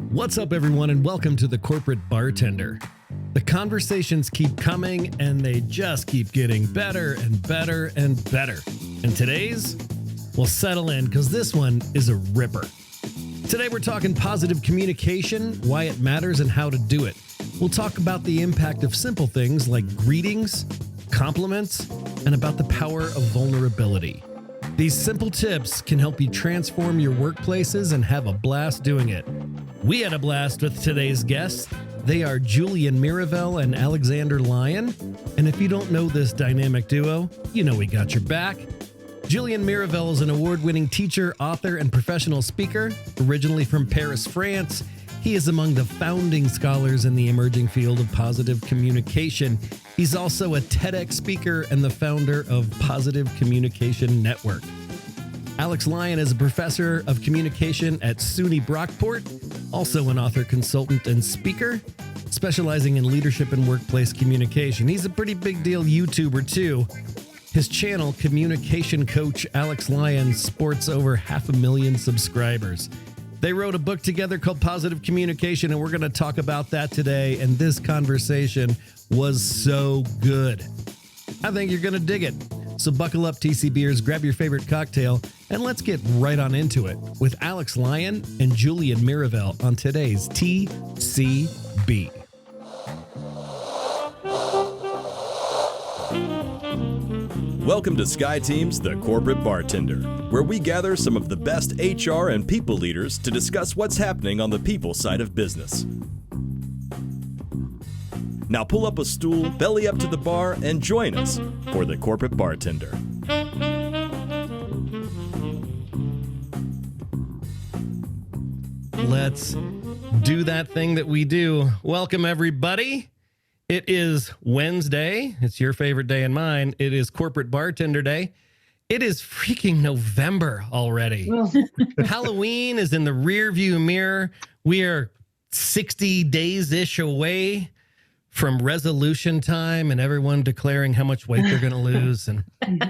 What's up, everyone, and welcome to the Corporate Bartender. The conversations keep coming, and they just keep getting better and better and better. And today's, well, settle in, because this one is a ripper. Today, we're talking positive communication, why it matters, and how to do it. We'll talk about the impact of simple things like greetings, compliments, and about the power of vulnerability. These simple tips can help you transform your workplaces and have a blast doing it. We had a blast with today's guests. They are Julien Mirivel and Alexander Lyon. And if you don't know this dynamic duo, you know we got your back. Julien Mirivel is an award-winning teacher, author, and professional speaker. Originally from Paris, France, he is among the founding scholars in the emerging field of positive communication. He's also a TEDx speaker and the founder of Positive Communication Network. Alex Lyon is a professor of communication at SUNY Brockport, also an author, consultant, and speaker, specializing in leadership and workplace communication. He's a pretty big deal YouTuber, too. His channel, Communication Coach Alex Lyon, sports over 500,000 subscribers. They wrote a book together called Positive Communication, and we're going to talk about that today. And this conversation was so good. I think you're going to dig it. So buckle up, TCBers, grab your favorite cocktail, and let's get right on into it with Alex Lyon and Julien Mirivel on today's TCB. Welcome to SkyTeam's The Corporate Bartender, where we gather some of the best HR and people leaders to discuss what's happening on the people side of business. Now pull up a stool, belly up to the bar, and join us for The Corporate Bartender. Let's do that thing that we do. Welcome, everybody. It is Wednesday. It's your favorite day and mine. It is Corporate Bartender Day. It is freaking November already. Halloween is in the rearview mirror. We are 60 days-ish away from resolution time and everyone declaring how much weight they're going to lose and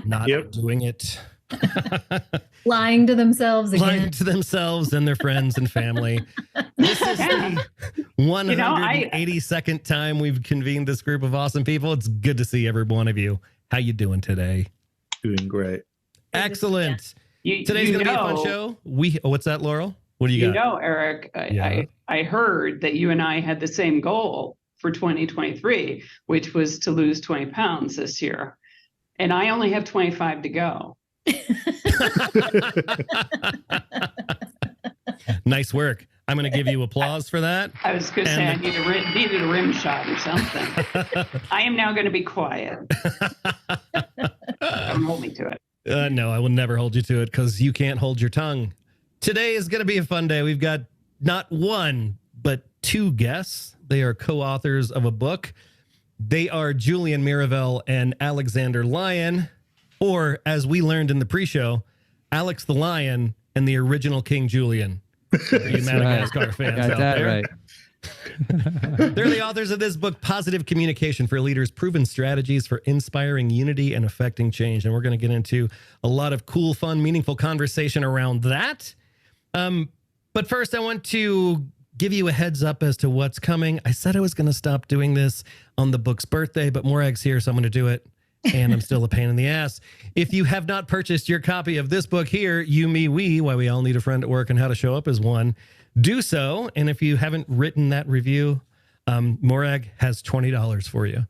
not doing it. Lying to themselves again. Lying to themselves and their friends and family. This is the 182nd time we've convened this group of awesome people. It's good to see every one of you. How you doing today? Doing great. Excellent. Today's going to be a fun show. What's that, Laurel? What do you got? You know, Eric, I heard that you and I had the same goal for 2023, which was to lose 20 pounds this year. And I only have 25 to go. Nice work. I'm going to give you applause for that. I was going to say I needed a rim shot or something. I am now going to be quiet. Don't hold me to it. No, I will never hold you to it because you can't hold your tongue. Today is going to be a fun day. We've got not one, but two guests. They are co-authors of a book. They are Julien Mirivel and Alexander Lyon, or as we learned in the pre-show, Alex the Lion and the original King Julien. You Madagascar fans out there. Right. They're the authors of this book, Positive Communication for Leaders, Proven Strategies for Inspiring Unity and Affecting Change. And we're going to get into a lot of cool, fun, meaningful conversation around that. But first, I want to give you a heads up as to what's coming. I said I was going to stop doing this on the book's birthday, but Morag's here, so I'm going to do it. And I'm still a pain in the ass. If you have not purchased your copy of this book here, You, Me, We, Why We All Need a Friend at Work and How to Show Up as One, do so. And if you haven't written that review, Morag has $20 for you.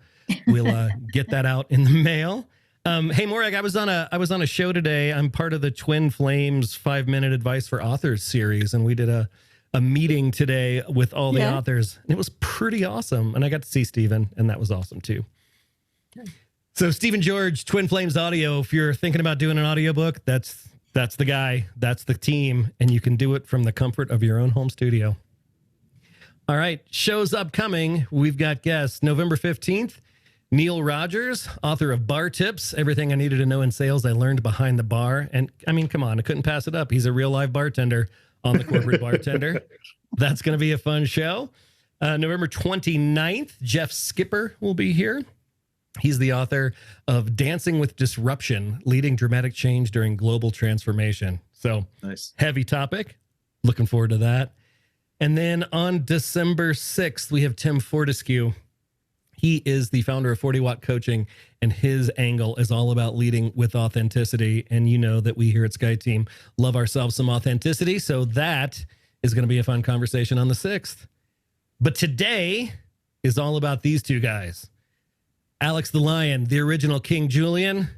We'll get that out in the mail. Hey, Morag, I was on a show today. I'm part of the Twin Flames 5-Minute Advice for Authors series, and we did a meeting today with all the authors. And it was pretty awesome. And I got to see Stephen, and that was awesome too. So Stephen George, Twin Flames Audio, if you're thinking about doing an audiobook, that's the guy, that's the team, and you can do it from the comfort of your own home studio. All right, shows upcoming. We've got guests. November 15th, Neil Rogers, author of Bar Tips, Everything I Needed to Know in Sales I Learned Behind the Bar. And I mean, come on, I couldn't pass it up. He's a real live bartender on the Corporate Bartender. That's going to be a fun show. November 29th, Jeff Skipper will be here. He's the author of Dancing with Disruption, Leading Dramatic Change During Global Transformation. So nice. Heavy topic. Looking forward to that. And then on December 6th, we have Tim Fortescue. He is the founder of 40 Watt Coaching, and his angle is all about leading with authenticity. And you know that we here at Sky Team love ourselves some authenticity. So that is going to be a fun conversation on the 6th. But today is all about these two guys. Alex the Lion, the original King Julien.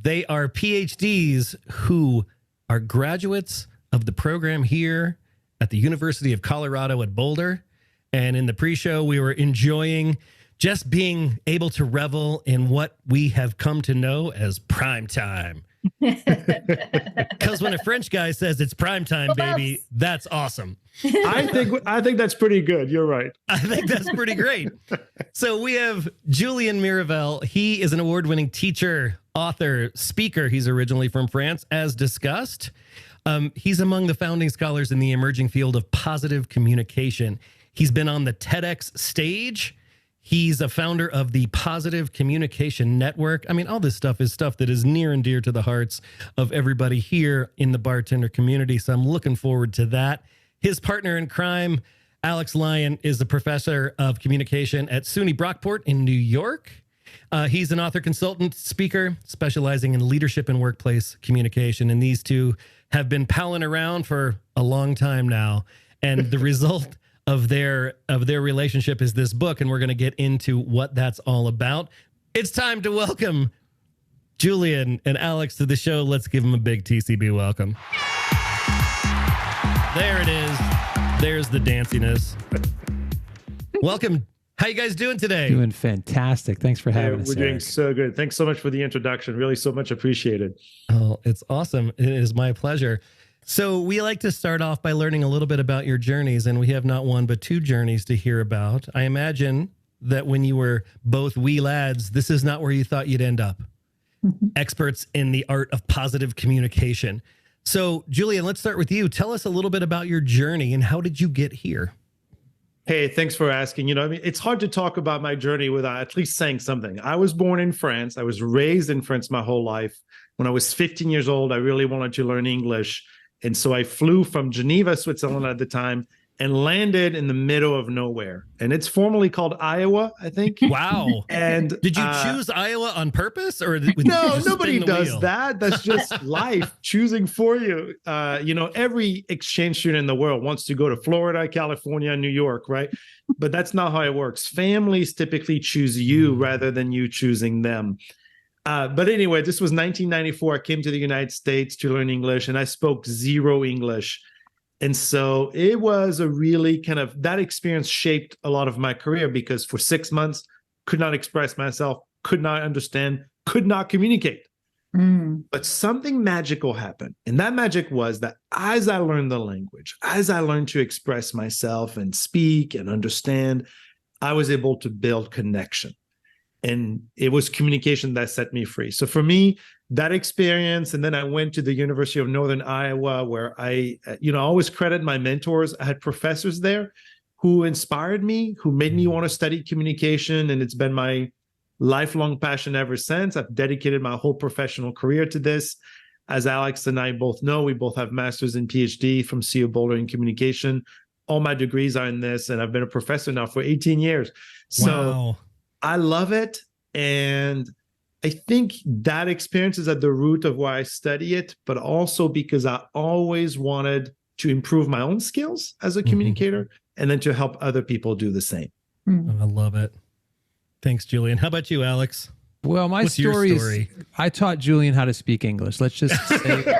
They are PhDs who are graduates of the program here at the University of Colorado at Boulder. And in the pre-show, we were enjoying just being able to revel in what we have come to know as prime time. Because when a French guy says it's prime time, baby, that's awesome. I think that's pretty good. You're right. I think that's pretty great. So we have Julien Mirivel. He is an award-winning teacher, author, speaker. He's originally from France, as discussed. He's among the founding scholars in the emerging field of positive communication. He's been on the TEDx stage. He's a founder of the Positive Communication Network. I mean, all this stuff is stuff that is near and dear to the hearts of everybody here in the bartender community. So I'm looking forward to that. His partner in crime, Alex Lyon, is a professor of communication at SUNY Brockport in New York. He's an author, consultant, speaker, specializing in leadership and workplace communication. And these two have been palling around for a long time now. And the result of their relationship is this book, and we're going to get into what that's all about. It's time to welcome Julien and Alex to the show. Let's give them a big TCB welcome. There it is. There's the danciness. Welcome. How you guys doing today? Doing fantastic. Thanks for having us. We're doing so good. Thanks so much for the introduction. Really so much appreciated. Oh, it's awesome. It is my pleasure. So we like to start off by learning a little bit about your journeys, and we have not one but two journeys to hear about. I imagine that when you were both wee lads, this is not where you thought you'd end up. Experts in the art of positive communication. So, Julien, let's start with you. Tell us a little bit about your journey and how did you get here? Hey, thanks for asking. You know, I mean, it's hard to talk about my journey without at least saying something. I was born in France. I was raised in France my whole life. When I was 15 years old, I really wanted to learn English. And so I flew from Geneva, Switzerland at the time, and landed in the middle of nowhere. And it's formerly called Iowa, I think. Wow. And did you choose Iowa on purpose? Or no, nobody does that. That's just life choosing for you. You know, every exchange student in the world wants to go to Florida, California, New York, right? But that's not how it works. Families typically choose you rather than you choosing them. But anyway, this was 1994. I came to the United States to learn English, and I spoke zero English. And so it was a really that experience shaped a lot of my career, because for 6 months, could not express myself, could not understand, could not communicate. But something magical happened. And that magic was that as I learned the language, as I learned to express myself and speak and understand, I was able to build connection. And it was communication that set me free. So for me, that experience, and then I went to the University of Northern Iowa, where I always credit my mentors. I had professors there who inspired me, who made me want to study communication. And it's been my lifelong passion ever since. I've dedicated my whole professional career to this. As Alex and I both know, we both have masters and PhD from CU Boulder in communication. All my degrees are in this, and I've been a professor now for 18 years. So wow. I love it. And I think that experience is at the root of why I study it, but also because I always wanted to improve my own skills as a communicator and then to help other people do the same. Oh, I love it. Thanks, Julien. How about you, Alex? Well, my story is I taught Julien how to speak English. Let's just say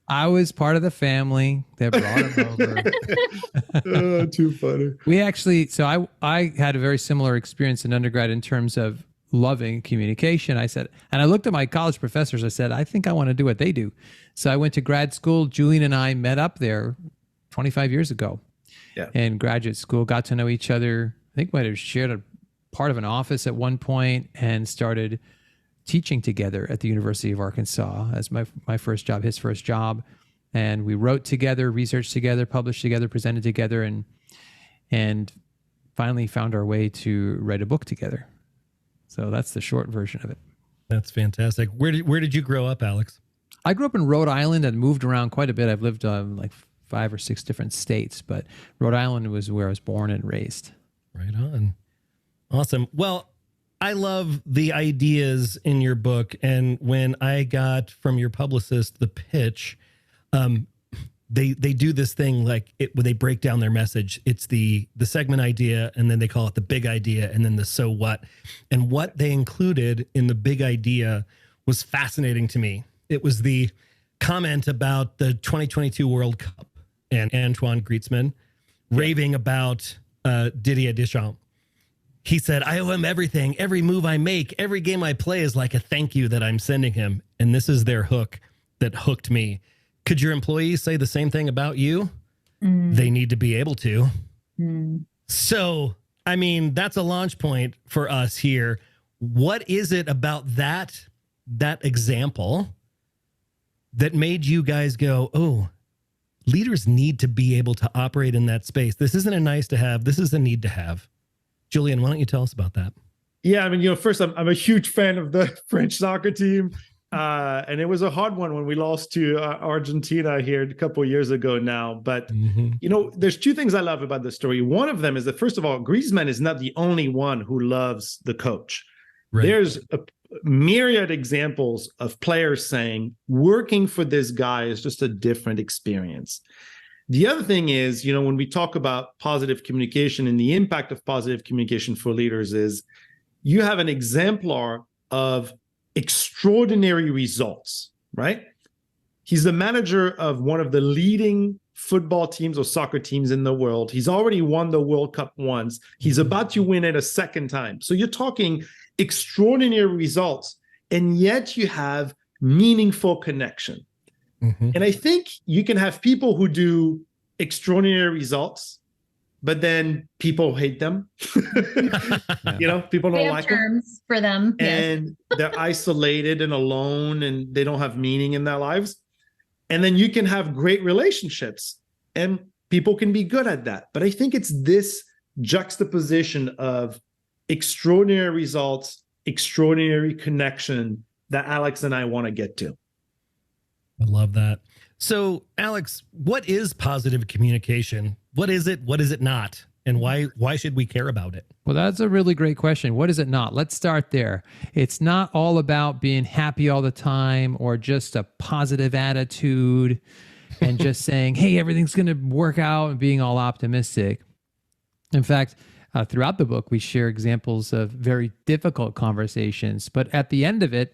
I was part of the family that brought him over. Oh, too funny. We actually, so I had a very similar experience in undergrad in terms of loving communication. I said, and I looked at my college professors, I said, I think I want to do what they do. So I went to grad school. Julien and I met up there 25 years ago in graduate school, got to know each other. I think we might have shared a part of an office at one point and started teaching together at the University of Arkansas as my first job, his first job. And we wrote together, researched together, published together, presented together, and finally found our way to write a book together. So that's the short version of it. That's fantastic. Where did you grow up, Alex? I grew up in Rhode Island and moved around quite a bit. I've lived like 5 or 6 different states, but Rhode Island was where I was born and raised. Right on. Awesome. Well, I love the ideas in your book. And when I got from your publicist the pitch, they do this thing like where they break down their message. It's the segment idea, and then they call it the big idea, and then the so what. And what they included in the big idea was fascinating to me. It was the comment about the 2022 World Cup and Antoine Griezmann raving about Didier Deschamps. He said, I owe him everything. Every move I make, every game I play is like a thank you that I'm sending him. And this is their hook that hooked me. Could your employees say the same thing about you? They need to be able to. So, I mean, that's a launch point for us here. What is it about that example that made you guys go, oh, leaders need to be able to operate in that space? This isn't a nice to have. This is a need to have. Julien, why don't you tell us about that? Yeah, I mean, first, I'm a huge fan of the French soccer team. And it was a hard one when we lost to Argentina here a couple of years ago now. But, there's two things I love about the story. One of them is that, first of all, Griezmann is not the only one who loves the coach. Right. There's a myriad examples of players saying working for this guy is just a different experience. The other thing is, when we talk about positive communication and the impact of positive communication for leaders is you have an exemplar of extraordinary results, right? He's the manager of one of the leading football teams or soccer teams in the world. He's already won the World Cup once. He's about to win it a second time. So you're talking extraordinary results, and yet you have meaningful connection. And I think you can have people who do extraordinary results, but then people hate them. People don't like terms for them. And they're isolated and alone, and they don't have meaning in their lives. And then you can have great relationships, and people can be good at that. But I think it's this juxtaposition of extraordinary results, extraordinary connection that Alex and I want to get to. I love that. So, Alex, what is positive communication? What is it? What is it not? And why should we care about it? Well, that's a really great question. What is it not? Let's start there. It's not all about being happy all the time or just a positive attitude and just saying, hey, everything's going to work out and being all optimistic. In fact, throughout the book, we share examples of very difficult conversations. But at the end of it,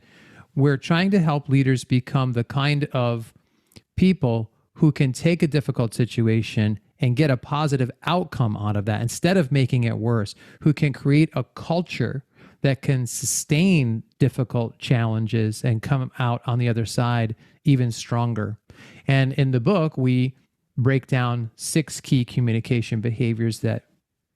we're trying to help leaders become the kind of people who can take a difficult situation and get a positive outcome out of that instead of making it worse, who can create a culture that can sustain difficult challenges and come out on the other side even stronger. And in the book, we break down 6 key communication behaviors that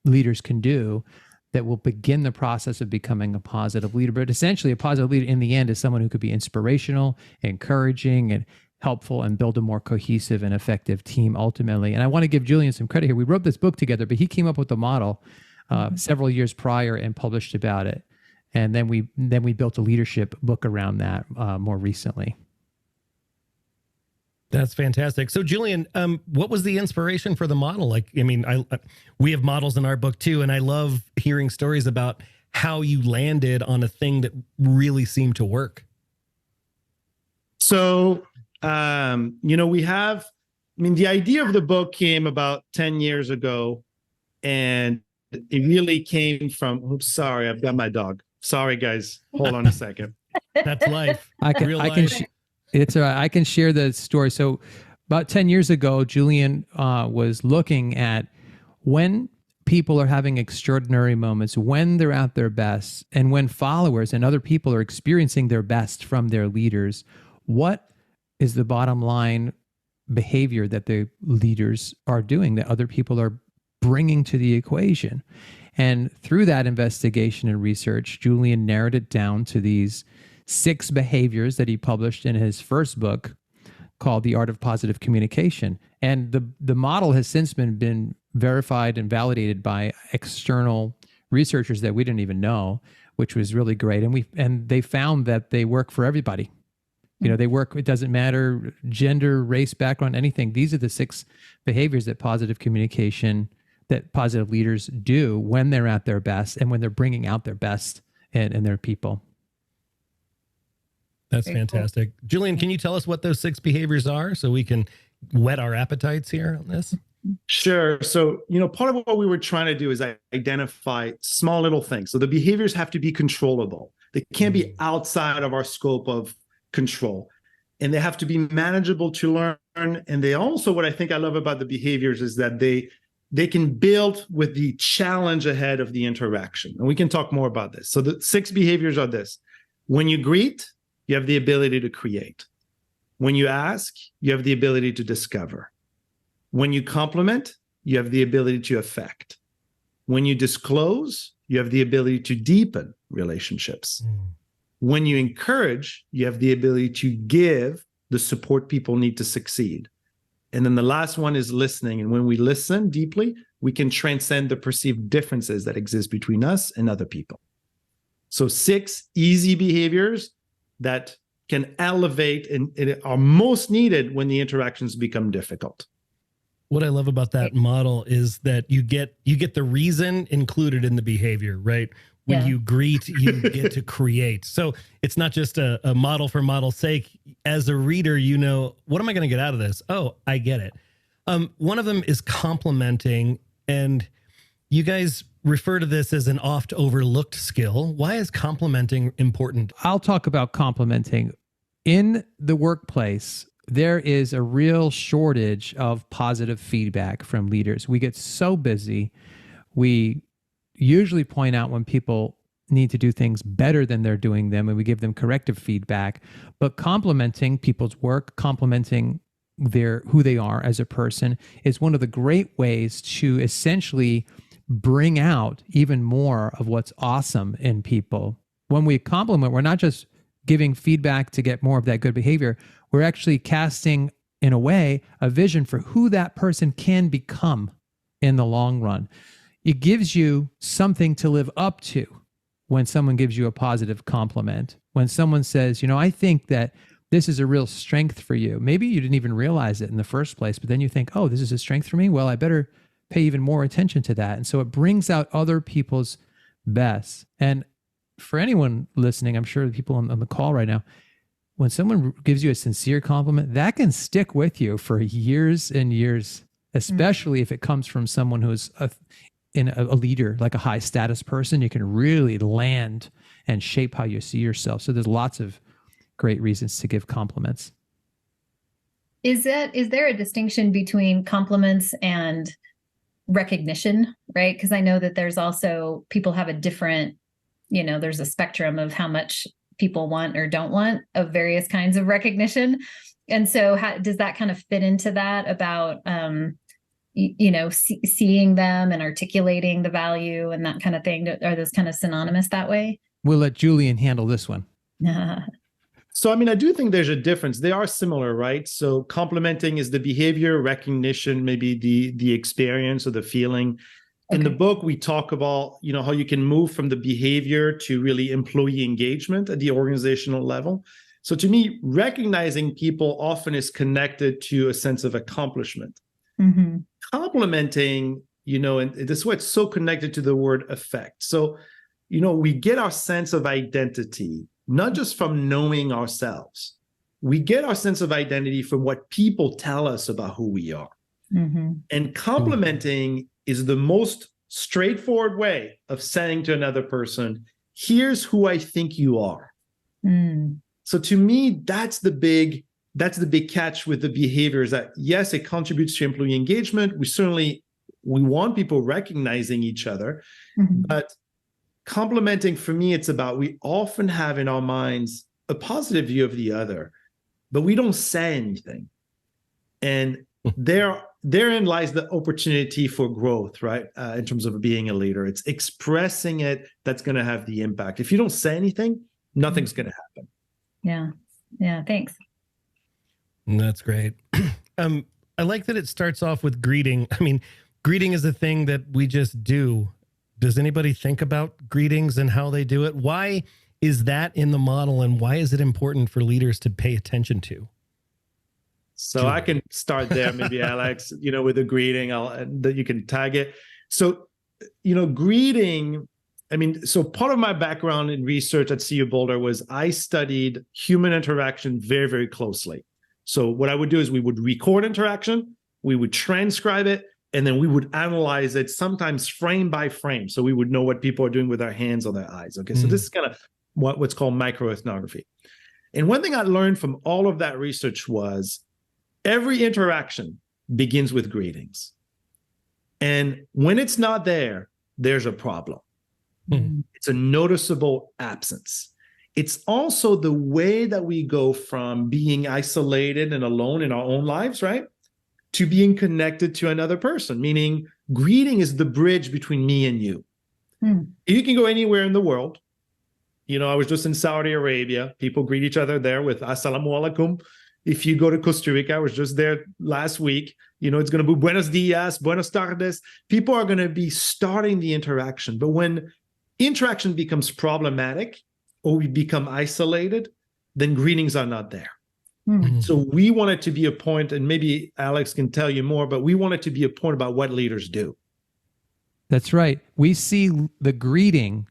leaders can do that will begin the process of becoming a positive leader. But essentially, a positive leader in the end is someone who could be inspirational, encouraging, and helpful, and build a more cohesive and effective team ultimately. And I want to give Julien some credit here. We wrote this book together, but he came up with the model several years prior and published about it. And then we built a leadership book around that more recently. That's fantastic. So, Julien, what was the inspiration for the model? Like, I mean, we have models in our book too, and I love hearing stories about how you landed on a thing that really seemed to work. So, the idea of the book came about 10 years ago, and it really came from, oops, sorry, I've got my dog. Sorry, guys. Hold on a second. That's life. I can share the story. So about 10 years ago, Julien was looking at when people are having extraordinary moments, when they're at their best, and when followers and other people are experiencing their best from their leaders, what is the bottom line behavior that the leaders are doing that other people are bringing to the equation? And through that investigation and research, Julien narrowed it down to these 6 behaviors that he published in his first book called The Art of Positive Communication. And the model has since been verified and validated by external researchers that we didn't even know, which was really great. And they found that they work for everybody. You know, they work, it doesn't matter, gender, race, background, anything. These are the 6 behaviors that positive communication, that positive leaders do when they're at their best and when they're bringing out their best in their people. That's fantastic. Cool. Julien, can you tell us what those 6 behaviors are so we can whet our appetites here on this? Sure. So, part of what we were trying to do is identify small little things. So the behaviors have to be controllable. They can't be outside of our scope of control, and they have to be manageable to learn. And they also, what I think I love about the behaviors is that they can build with the challenge ahead of the interaction. And we can talk more about this. So the 6 behaviors are this: when you greet, you have the ability to create. When you ask, you have the ability to discover. When you compliment, you have the ability to affect. When you disclose, you have the ability to deepen relationships. When you encourage, you have the ability to give the support people need to succeed. And then the last one is listening. And when we listen deeply, we can transcend the perceived differences that exist between us and other people. So 6 easy behaviors that can elevate and are most needed when the interactions become difficult. What I love about that model is that you get the reason included in the behavior, right? When you greet, you get to create. So it's not just a model for model's sake. As a reader, what am I going to get out of this? Oh, I get it. One of them is complimenting, and you guys refer to this as an oft overlooked skill. Why is complimenting important? I'll talk about complimenting. In the workplace, there is a real shortage of positive feedback from leaders. We get so busy. We usually point out when people need to do things better than they're doing them, and we give them corrective feedback. But complimenting people's work, complimenting who they are as a person, is one of the great ways to essentially bring out even more of what's awesome in people. When we compliment, we're not just giving feedback to get more of that good behavior. We're actually casting, in a way, a vision for who that person can become in the long run. It gives you something to live up to when someone gives you a positive compliment. When someone says, I think that this is a real strength for you. Maybe you didn't even realize it in the first place, but then you think, oh, this is a strength for me? Well, I better pay even more attention to that. And so it brings out other people's best. And for anyone listening, I'm sure the people on the call right now, when someone gives you a sincere compliment, that can stick with you for years and years, especially if it comes from someone who's a leader, like a high status person. You can really land and shape how you see yourself. So there's lots of great reasons to give compliments. Is there a distinction between compliments and recognition, right? Because I know that there's also, people have a different, there's a spectrum of how much people want or don't want of various kinds of recognition. And so how does that kind of fit into that about, seeing them and articulating the value and that kind of thing? Are those kind of synonymous that way? We'll let Julien handle this one. So, I do think there's a difference. They are similar, right? So complimenting is the behavior, recognition, maybe the experience or the feeling. In the book, we talk about, how you can move from the behavior to really employee engagement at the organizational level. So to me, recognizing people often is connected to a sense of accomplishment. Mm-hmm. Complimenting, and this is why it's so connected to the word effect. So, we get our sense of identity, not just from knowing ourselves. We get our sense of identity from what people tell us about who we are. Mm-hmm. And complimenting is the most straightforward way of saying to another person, here's who I think you are. Mm. So to me, that's the big catch with the behaviors, that yes, it contributes to employee engagement. We want people recognizing each other, but complimenting, for me, it's about, we often have in our minds a positive view of the other, but we don't say anything. And therein lies the opportunity for growth, right? In terms of being a leader, it's expressing it that's going to have the impact. If you don't say anything, nothing's going to happen. Yeah. Thanks. That's great. I like that it starts off with greeting. Greeting is a thing that we just do. Does anybody think about greetings and how they do it? Why is that in the model, and why is it important for leaders to pay attention to? So I can start there, maybe Alex, with a greeting, that you can tag it. So, greeting, so part of my background in research at CU Boulder was I studied human interaction very, very closely. So what I would do is we would record interaction, we would transcribe it, and then we would analyze it sometimes frame by frame. So we would know what people are doing with their hands or their eyes. Okay, so this is kind of what's called microethnography. And one thing I learned from all of that research was every interaction begins with greetings. And when it's not there, there's a problem. It's a noticeable absence. It's also the way that we go from being isolated and alone in our own lives, right, to being connected to another person, meaning greeting is the bridge between me and you. You can go anywhere in the world. I was just in Saudi Arabia. People greet each other there with assalamu alaikum. If you go to Costa Rica, I was just there last week. It's going to be buenos dias, buenos tardes. People are going to be starting the interaction. But when interaction becomes problematic or we become isolated, then greetings are not there. So we want it to be a point, and maybe Alex can tell you more, but we want it to be a point about what leaders do. That's right. We see the greeting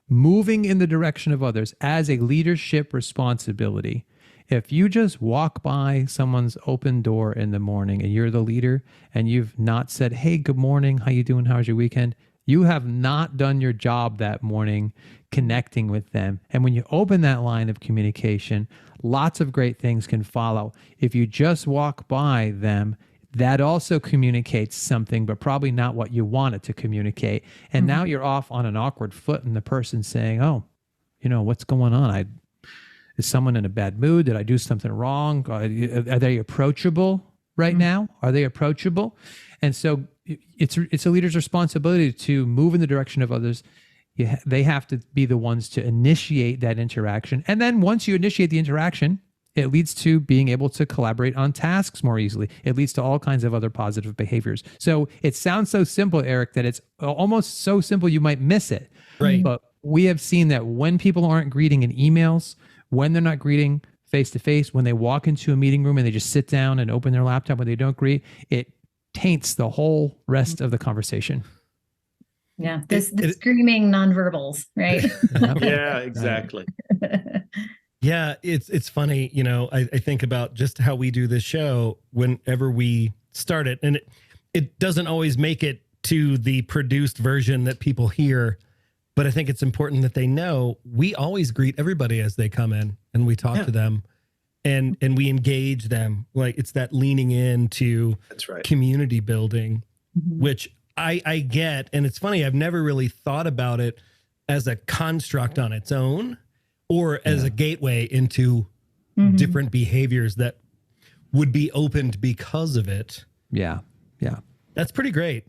moving in the direction of others as a leadership responsibility. If you just walk by someone's open door in the morning and you're the leader and you've not said, hey, good morning, how you doing, how's your weekend? You have not done your job that morning connecting with them. And when you open that line of communication, lots of great things can follow. If you just walk by them, that also communicates something, but probably not what you want it to communicate. And now you're off on an awkward foot, and the person's saying, oh, what's going on? Is someone in a bad mood? Did I do something wrong? Are they approachable right now? Are they approachable? And so it's a leader's responsibility to move in the direction of others. They have to be the ones to initiate that interaction. And then once you initiate the interaction, it leads to being able to collaborate on tasks more easily. It leads to all kinds of other positive behaviors. So it sounds so simple, Eric, that it's almost so simple you might miss it. Right. But we have seen that when people aren't greeting in emails, when they're not greeting face-to-face, when they walk into a meeting room and they just sit down and open their laptop and they don't greet, it taints the whole rest of the conversation. Yeah, the screaming nonverbals, right? Yeah, exactly. Yeah, it's funny, I think about just how we do this show whenever we start it, and it doesn't always make it to the produced version that people hear, but I think it's important that they know we always greet everybody as they come in and we talk to them and we engage them. Like it's that leaning into community building, which I get. And it's funny, I've never really thought about it as a construct on its own or as a gateway into different behaviors that would be opened because of it. Yeah. Yeah. That's pretty great.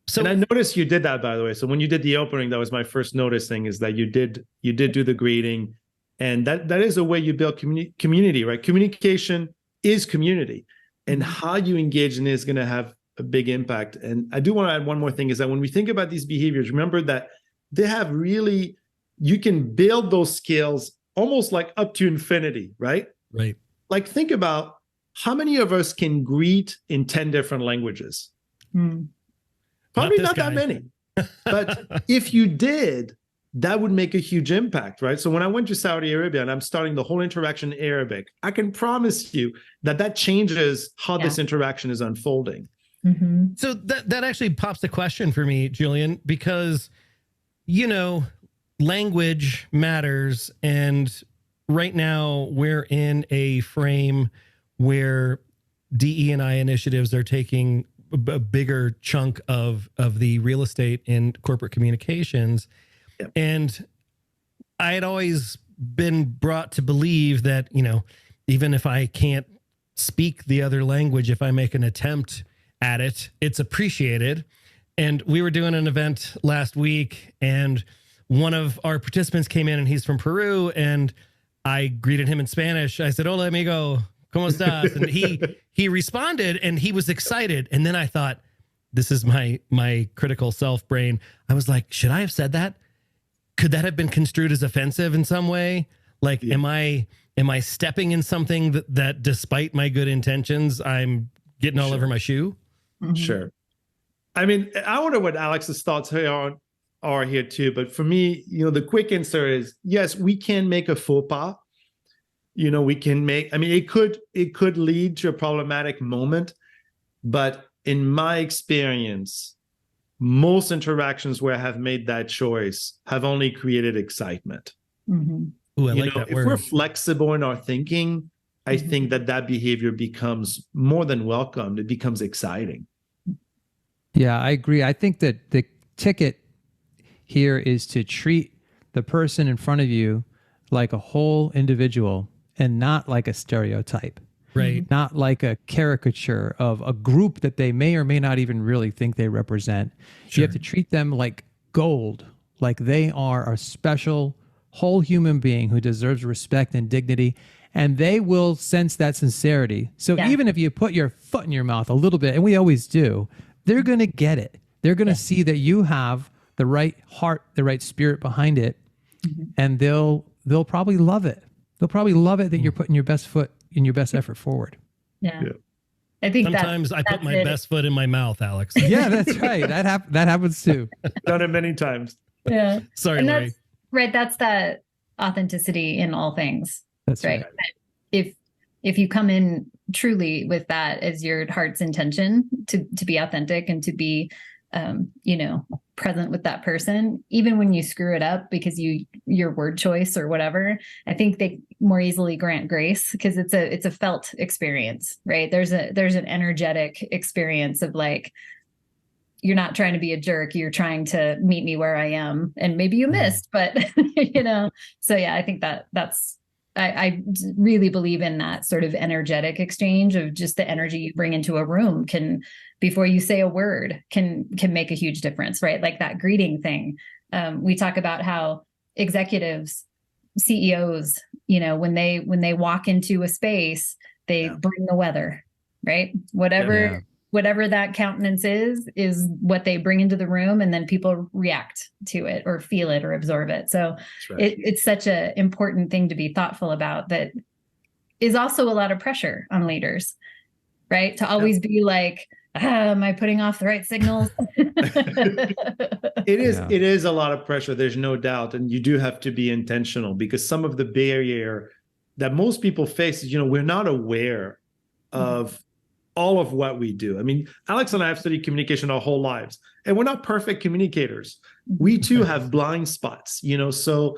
So, and I noticed you did that, by the way. So when you did the opening, that was my first noticing, is that you did do the greeting, and that is a way you build community, right? Communication is community, and how you engage in it is going to have a big impact. And I do want to add one more thing, is that when we think about these behaviors, remember that they have really, you can build those skills almost like up to infinity, right? Right. Like think about how many of us can greet in 10 different languages. Probably not that many. But if you did, that would make a huge impact, right? So when I went to Saudi Arabia and I'm starting the whole interaction in Arabic, I can promise you that changes how this interaction is unfolding. So that actually pops the question for me, Julien, because, language matters. And right now we're in a frame where DE&I initiatives are taking a bigger chunk of the real estate in corporate communications. Yep. And I had always been brought to believe that, even if I can't speak the other language, if I make an attempt at it, it's appreciated. And we were doing an event last week and one of our participants came in and he's from Peru, and I greeted him in Spanish. I said, hola, amigo. ¿Cómo estás? And he responded and he was excited. And then I thought, this is my critical self brain. I was like, should I have said that? could that have been construed as offensive in some way? Like, Yeah. am I stepping in something that despite my good intentions, I'm getting all over my shoe? Mhm. Sure. I mean, I wonder what Alex's thoughts are here too. But for me, the quick answer is yes, we can make a faux pas. We can it could lead to a problematic moment. But in my experience, most interactions where I have made that choice have only created excitement. Mhm. Ooh, I like that If word. we're flexible in our thinking, I think that behavior becomes more than welcomed. It becomes exciting. Yeah, I agree. I think that the ticket here is to treat the person in front of you like a whole individual and not like a stereotype. Right. Not like a caricature of a group that they may or may not even really think they represent. Sure. You have to treat them like gold, like they are a special whole human being who deserves respect and dignity. And they will sense that sincerity. So even if you put your foot in your mouth a little bit, and we always do, they're going to get it. They're going to see that you have the right heart, the right spirit behind it, and they'll probably love it. They'll probably love it that you're putting your best foot and your best effort forward. Yeah. I think sometimes I put my best foot in my mouth, Alex. Yeah, that's right. That happens too. Done it many times. Yeah. Sorry, And Larry. that's right. That's that authenticity in all things. That's right. right. If you come in truly with that as your heart's intention to be authentic and to be, present with that person, even when you screw it up because your word choice or whatever, I think they more easily grant grace because it's a felt experience, right? There's an energetic experience of like, you're not trying to be a jerk. You're trying to meet me where I am. And maybe you missed, but so yeah, I think I really believe in that sort of energetic exchange of just the energy you bring into a room before you say a word can make a huge difference, right? Like that greeting thing. We talk about how executives, CEOs, when they walk into a space, they bring the weather, right? Whatever that countenance is what they bring into the room, and then people react to it or feel it or absorb it. So it's such an important thing to be thoughtful about that is also a lot of pressure on leaders, right? To always be like, am I putting off the right signals? It is a lot of pressure. There's no doubt. And you do have to be intentional because some of the barrier that most people face is, we're not aware of all of what we do. I mean, Alex and I have studied communication our whole lives, and we're not perfect communicators. We too have blind spots, so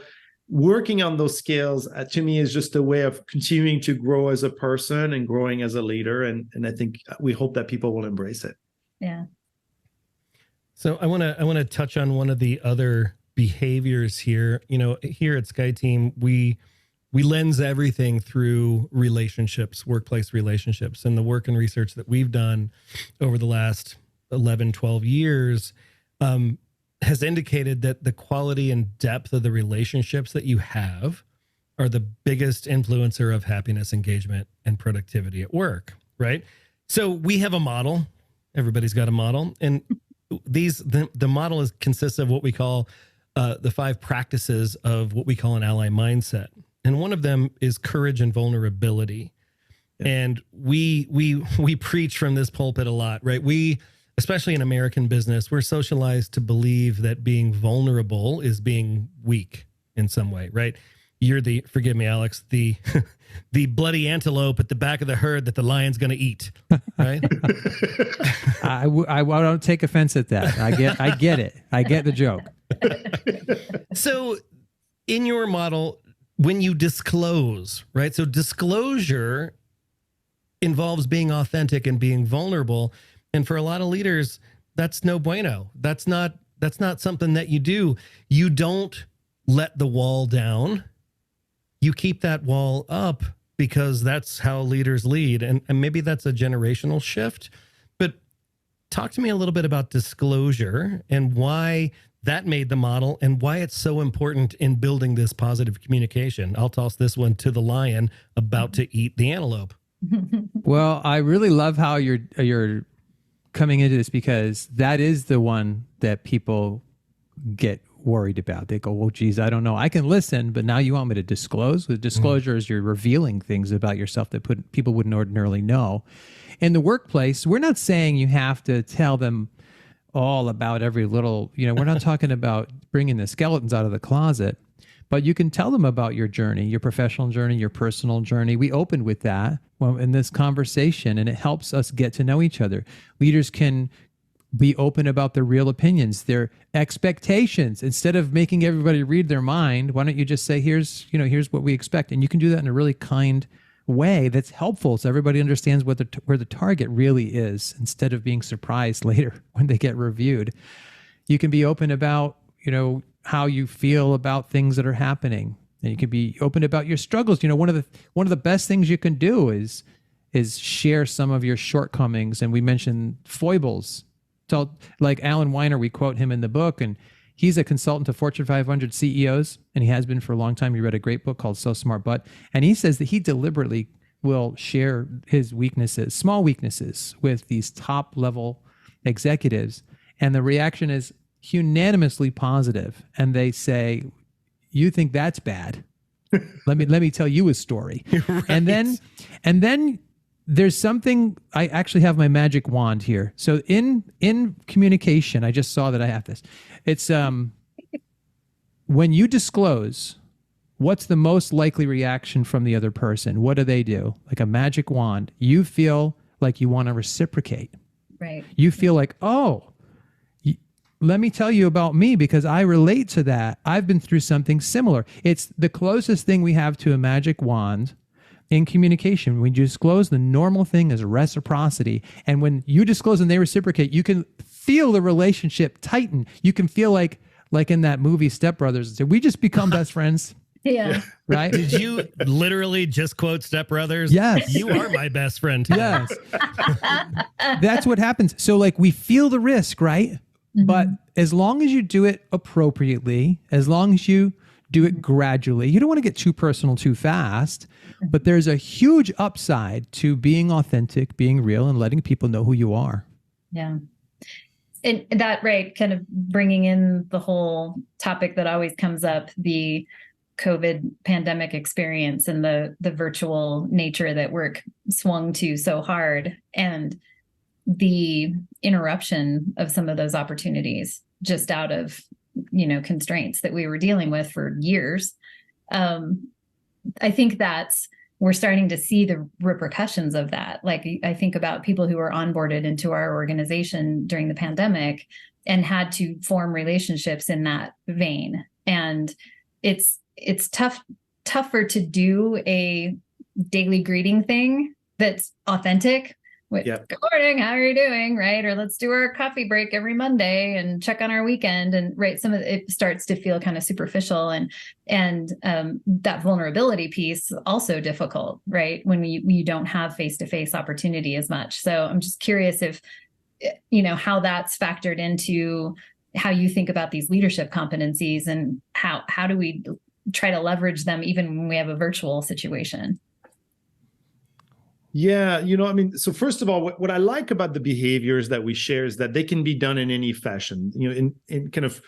working on those skills to me is just a way of continuing to grow as a person and growing as a leader. And I think we hope that people will embrace it. Yeah. So I want to touch on one of the other behaviors here. Here at Sky Team, we lens everything through relationships, workplace relationships, and the work and research that we've done over the last 11, 12 years has indicated that the quality and depth of the relationships that you have are the biggest influencer of happiness, engagement, and productivity at work, right? So we have a model. Everybody's got a model. And the model consists of what we call the 5 practices of what we call an ally mindset. And one of them is courage and vulnerability. Yeah. And we preach from this pulpit a lot, right? Especially in American business, we're socialized to believe that being vulnerable is being weak in some way, right? You're forgive me, Alex, the bloody antelope at the back of the herd that the lion's going to eat, right? I don't take offense at that. I get it. I get the joke. So in your model, when you disclose, right? So disclosure involves being authentic and being vulnerable. And for a lot of leaders, that's no bueno. That's not something that you do. You don't let the wall down. You keep that wall up because that's how leaders lead. And maybe that's a generational shift. But talk to me a little bit about disclosure and why that made the model and why it's so important in building this positive communication. I'll toss this one to the lion about to eat the antelope. Well, I really love how you're coming into this because that is the one that people get worried about. They go, well, geez, I don't know. I can listen, but now you want me to disclose? With disclosure is you're revealing things about yourself that people wouldn't ordinarily know. In the workplace, we're not saying you have to tell them all about every little, we're not talking about bringing the skeletons out of the closet, but you can tell them about your journey, your professional journey, your personal journey. We opened with that in this conversation, and it helps us get to know each other. Leaders can be open about their real opinions, their expectations. Instead of making everybody read their mind, why don't you just say, here's what we expect. And you can do that in a really kind way that's helpful so everybody understands where the target really is, instead of being surprised later when they get reviewed. You can be open about, how you feel about things that are happening. And you can be open about your struggles. One of the best things you can do is share some of your shortcomings. And we mentioned foibles. So like Alan Weiner, we quote him in the book, and he's a consultant to Fortune 500 CEOs, and he has been for a long time. He read a great book called So Smart But, and he says that he deliberately will share his weaknesses, small weaknesses, with these top level executives. And the reaction is unanimously positive. And they say, you think that's bad? Let me tell you a story. Right. And then there's something, I actually have my magic wand here. So in communication, I just saw that I have this. It's when you disclose, what's the most likely reaction from the other person? What do they do? Like a magic wand. You feel like you want to reciprocate. Right. You feel like, let me tell you about me because I relate to that. I've been through something similar. It's the closest thing we have to a magic wand in communication. When you disclose, the normal thing is reciprocity. And when you disclose and they reciprocate, you can feel the relationship tighten. You can feel like in that movie Step Brothers, did we just become best friends? Yeah. Right? Did you literally just quote Step Brothers? Yes. You are my best friend. Yes. That's what happens. So we feel the risk, right? Mm-hmm. But as long as you do it appropriately, as long as you do it gradually, you don't want to get too personal too fast, but there's a huge upside to being authentic, being real, and letting people know who you are. Yeah. And that, right, kind of bringing in the whole topic that always comes up, the COVID pandemic experience and the virtual nature that work swung to so hard, and the interruption of some of those opportunities just out of, constraints that we were dealing with for years. I think we're starting to see the repercussions of that. Like, I think about people who were onboarded into our organization during the pandemic and had to form relationships in that vein. And it's tougher to do a daily greeting thing that's authentic with good morning, how are you doing? Right. Or let's do our coffee break every Monday and check on our weekend. And right. Some of it starts to feel kind of superficial, and that vulnerability piece also difficult, right? When you don't have face-to-face opportunity as much. So I'm just curious if, how that's factored into how you think about these leadership competencies, and how do we try to leverage them even when we have a virtual situation? Yeah, so first of all, what I like about the behaviors that we share is that they can be done in any fashion. In kind of,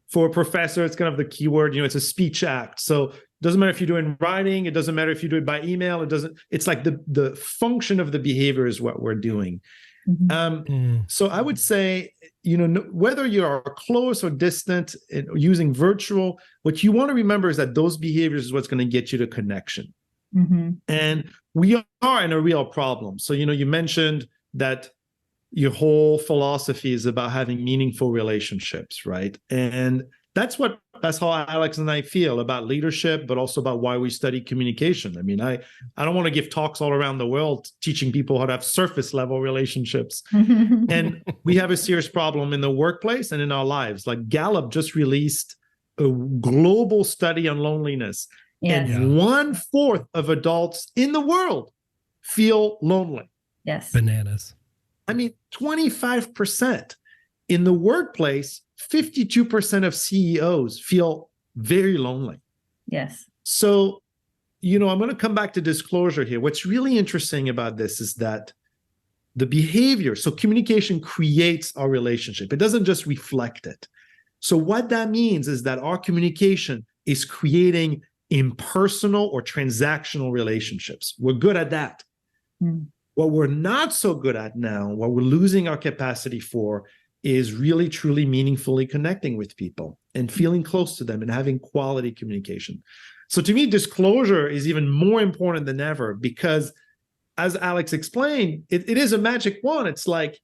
for a professor, it's kind of the keyword, it's a speech act. So it doesn't matter if you do it in writing, it doesn't matter if you do it by email, it's like the function of the behavior is what we're doing. Mm-hmm. So I would say, whether you are close or distant using virtual, what you want to remember is that those behaviors is what's going to get you to connection. Mm-hmm. And we are in a real problem. So, you mentioned that your whole philosophy is about having meaningful relationships, right? And that's how Alex and I feel about leadership, but also about why we study communication. I mean, I don't want to give talks all around the world teaching people how to have surface level relationships. And we have a serious problem in the workplace and in our lives. Like Gallup just released a global study on loneliness. Yes. And 1/4 of adults in the world feel lonely. Yes. Bananas. I mean, 25%. In the workplace, 52% of CEOs feel very lonely. Yes. So, I'm going to come back to disclosure here. What's really interesting about this is that the behavior, so communication creates our relationship. It doesn't just reflect it. So what that means is that our communication is creating impersonal or transactional relationships. We're good at that. Mm. What we're not so good at now, what we're losing our capacity for, is really, truly, meaningfully connecting with people and feeling close to them and having quality communication. So to me, disclosure is even more important than ever because, as Alex explained, it is a magic wand. It's like,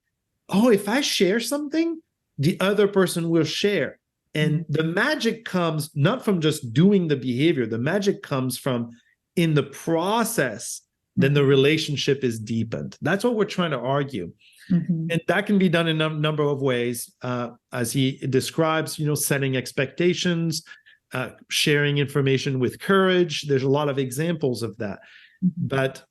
oh, if I share something, the other person will share. And the magic comes not from just doing the behavior. The magic comes from, in the process, then the relationship is deepened. That's what we're trying to argue. Mm-hmm. And that can be done in a number of ways, as he describes, setting expectations, sharing information with courage. There's a lot of examples of that. Mm-hmm. But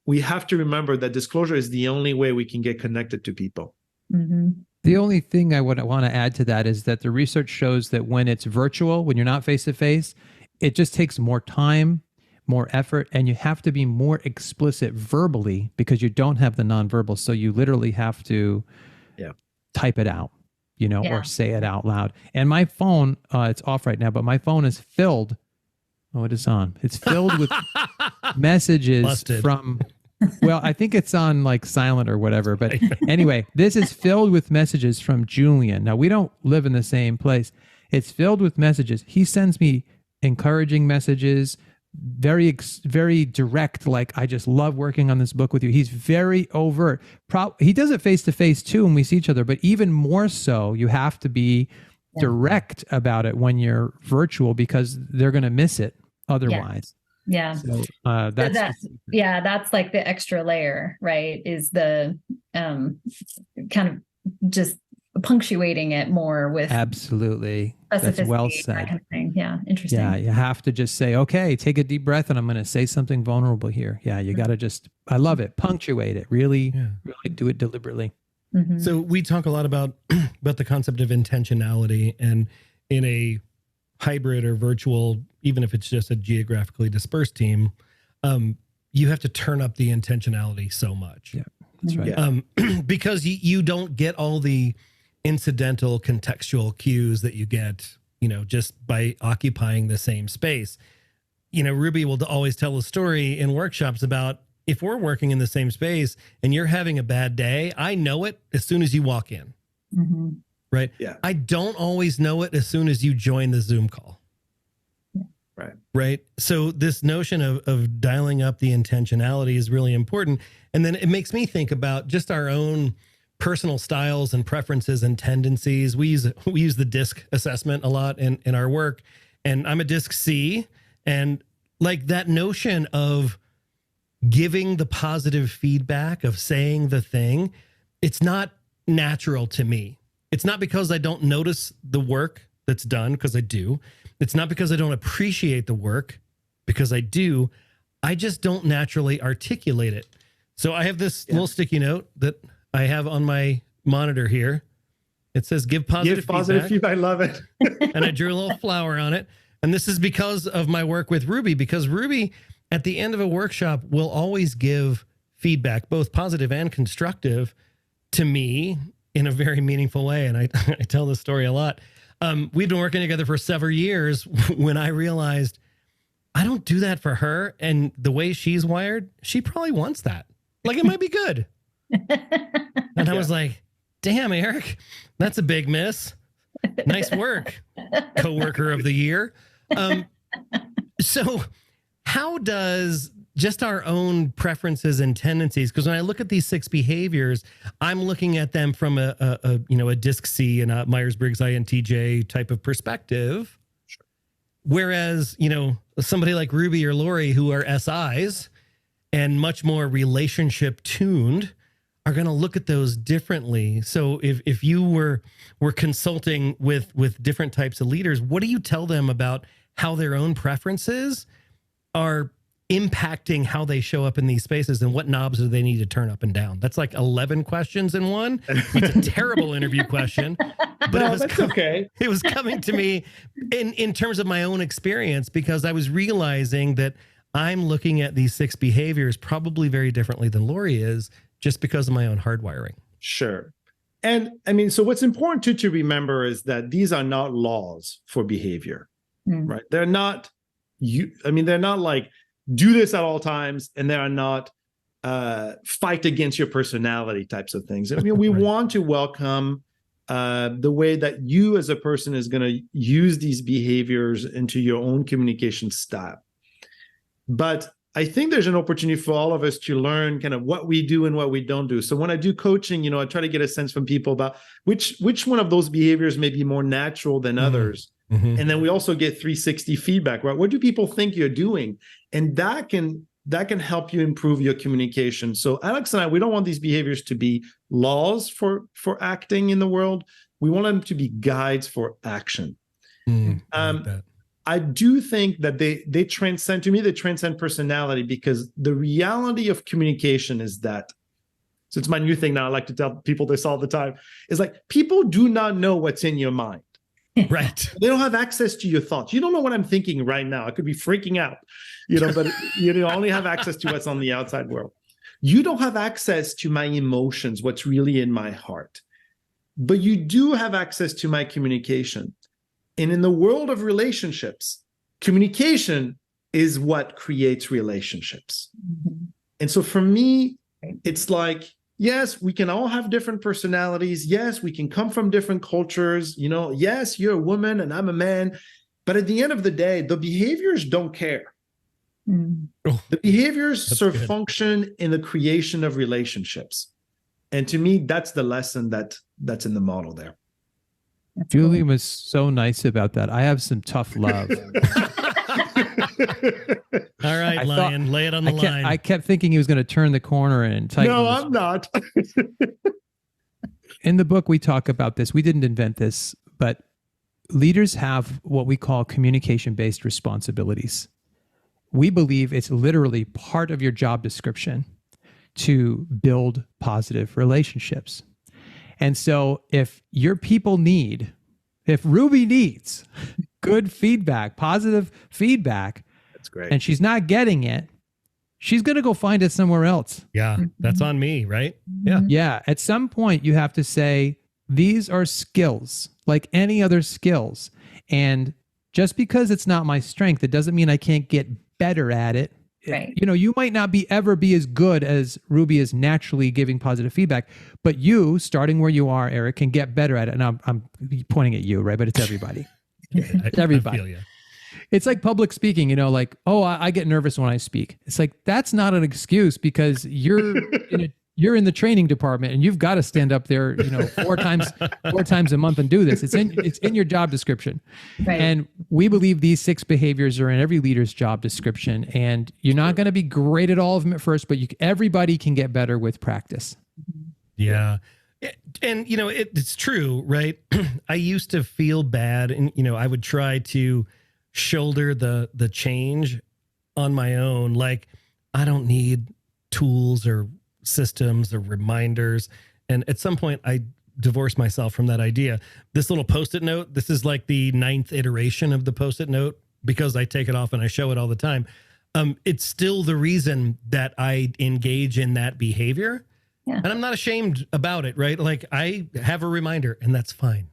we have to remember that disclosure is the only way we can get connected to people. Mm-hmm. The only thing I would want to add to that is that the research shows that when it's virtual, when you're not face-to-face, it just takes more time, more effort, and you have to be more explicit verbally because you don't have the nonverbal. So you literally have to type it out, or say it out loud. And my phone, it's off right now, but my phone is filled. Oh, it is on. It's filled with messages from... Well, I think it's on like silent or whatever. But anyway, this is filled with messages from Julien. Now, we don't live in the same place. It's filled with messages. He sends me encouraging messages, very direct, like, I just love working on this book with you. He's very overt. He does it face-to-face too when we see each other, but even more so, you have to be direct about it when you're virtual because they're going to miss it otherwise. Yeah. So, that's like the extra layer, right? Is the kind of just punctuating it more with absolutely. That's well said. That kind of thing. Yeah, interesting. Yeah, you have to just say, okay, take a deep breath, and I'm going to say something vulnerable here. Yeah, you got to just, I love it, punctuate it. Really do it deliberately. Mm-hmm. So we talk a lot about the concept of intentionality, and in a hybrid or virtual, even if it's just a geographically dispersed team, you have to turn up the intentionality so much. Yeah, that's right. Because you don't get all the incidental contextual cues that you get, just by occupying the same space. Ruby will always tell a story in workshops about, if we're working in the same space and you're having a bad day, I know it as soon as you walk in. Mm-hmm. Right. Yeah. I don't always know it as soon as you join the Zoom call. Right. Right. So this notion of dialing up the intentionality is really important. And then it makes me think about just our own personal styles and preferences and tendencies. We use the DISC assessment a lot in our work, and I'm a DISC C, and like that notion of giving the positive feedback, of saying the thing, it's not natural to me. It's not because I don't notice the work that's done, because I do. It's not because I don't appreciate the work, because I do. I just don't naturally articulate it. So I have this little sticky note that I have on my monitor here. It says, give positive feedback. I love it. And I drew a little flower on it. And this is because of my work with Ruby, because Ruby, at the end of a workshop, will always give feedback, both positive and constructive, to me in a very meaningful way. And I tell this story a lot. We've been working together for several years when I realized I don't do that for her. And the way she's wired, she probably wants that. Like, it might be good. And I was like, damn, Eric, that's a big miss. Nice work, coworker of the year. So how does just our own preferences and tendencies, because when I look at these 6 behaviors, I'm looking at them from a DISC C and a Myers-Briggs INTJ type of perspective. Sure. Whereas, somebody like Ruby or Lori, who are SIs and much more relationship tuned, are going to look at those differently. So if you were consulting with different types of leaders, what do you tell them about how their own preferences are impacting how they show up in these spaces, and what knobs do they need to turn up and down? That's like 11 questions in one. It's a terrible interview question, but no, that's okay. It was coming to me in terms of my own experience, because I was realizing that I'm looking at these 6 behaviors probably very differently than Lori is, just because of my own hardwiring. Sure. And I mean, so what's important to remember is that these are not laws for behavior, right? They're not they're not like do this at all times, and they are not fight against your personality types of things. I mean, we Right. want to welcome the way that you as a person is going to use these behaviors into your own communication style. But I think there's an opportunity for all of us to learn kind of what we do and what we don't do. So when I do coaching, I try to get a sense from people about which one of those behaviors may be more natural than others. Mm-hmm. And then we also get 360 feedback, right? What do people think you're doing? And that can help you improve your communication. So Alex and I, we don't want these behaviors to be laws for acting in the world. We want them to be guides for action. I like that. I do think that they transcend, to me, they transcend personality, because the reality of communication is that, so it's my new thing now, I like to tell people this all the time, is like, people do not know what's in your mind. Right. They don't have access to your thoughts. You don't know what I'm thinking right now. I could be freaking out, but you only have access to what's on the outside world. You don't have access to my emotions, what's really in my heart, but you do have access to my communication. And in the world of relationships, communication is what creates relationships. Mm-hmm. And so for me, it's like, yes, we can all have different personalities. Yes, we can come from different cultures. Yes, you're a woman and I'm a man. But at the end of the day, the behaviors don't care. Mm. The behaviors serve function in the creation of relationships. And to me, that's the lesson that's in the model there. Julien was so nice about that. I have some tough love. All right, Lyon, lay it on the line. I kept thinking he was going to turn the corner and tighten. No, I'm not. In the book, we talk about this. We didn't invent this, but leaders have what we call communication-based responsibilities. We believe it's literally part of your job description to build positive relationships. And so if your people if Ruby needs good feedback, positive feedback, that's great, and she's not getting it, she's going to go find it somewhere else. Yeah, that's on me, right? Yeah. Yeah. At some point, you have to say, these are skills like any other skills. And just because it's not my strength, it doesn't mean I can't get better at it. Right. You might not ever be as good as Ruby is naturally giving positive feedback, but you, starting where you are, Eric, can get better at it. And I'm pointing at you, right? But it's everybody. It's everybody. I feel you. It's like public speaking, like, oh, I get nervous when I speak. It's like, that's not an excuse, because you're in the training department and you've got to stand up there, four times a month and do this. It's in your job description. Right. And we believe these 6 behaviors are in every leader's job description, and you're not going to be great at all of them at first, but everybody can get better with practice. Yeah. And, it's true, right? I used to feel bad, and, I would try to shoulder the change on my own. Like, I don't need tools or systems or reminders. And at some point I divorced myself from that idea. This little Post-it note, this is like the 9th iteration of the Post-it note, because I take it off and I show it all the time. It's still the reason that I engage in that behavior. Yeah. And I'm not ashamed about it, right? Like, I have a reminder, and that's fine.